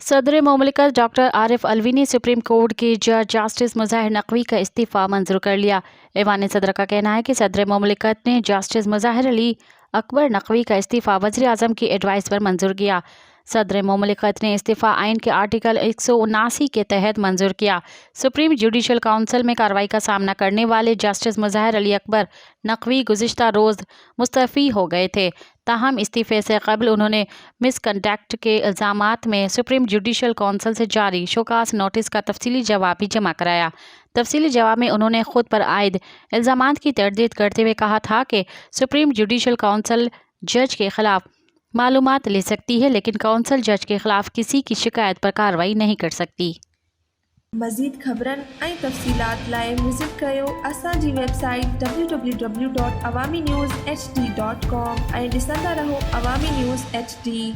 सदर मुमलिकत डॉक्टर आरिफ अलवी ने supreme court के जज जस्टिस मुज़ाहिर नकवी का इस्तीफ़ा मंजूर कर लिया। ऐवान सदर का कहना है कि सदर मुमलिकत ने जस्टिस मुज़ाहिर अली अकबर नकवी का इस्तीफ़ा वज़ीर आज़म की एडवाइस पर मंजूर किया। सदर मुमलिकत ने इस्तीफ़ा आइन के आर्टिकल 179 के तहत मंजूर किया। सुप्रीम जुडिशल काउंसिल में कार्रवाई का सामना करने वाले जस्टिस मुज़ाहिर अली अकबर नकवी गुज़िश्ता रोज़ मुस्तफ़ी हो गए थे। ताहम इस्तीफ़े से कबल उन्होंने मिसकंडक्ट के इल्ज़ामात में सुप्रीम जुडिशल काउंसिल से जारी शोकास नोटिस का तफसीली जवाब भी जमा कराया। तफसीली जवाब में उन्होंने खुद पर आयद इल्ज़ामात की तरदीद करते हुए कहा था कि सुप्रीम जुडिशल काउंसिल जज के खिलाफ मालूमात ले सकती है, लेकिन काउंसिल जज के खिलाफ किसी की शिकायत पर कार्रवाई नहीं कर सकती। मज़ीद ख़बरनि ऐं तफ़सीलात लाइ विज़िट कयो असांजी वेबसाइट www.awamiNewsHD.com ऐं ॾिसंदा रहो अवामी न्यूज़ HD।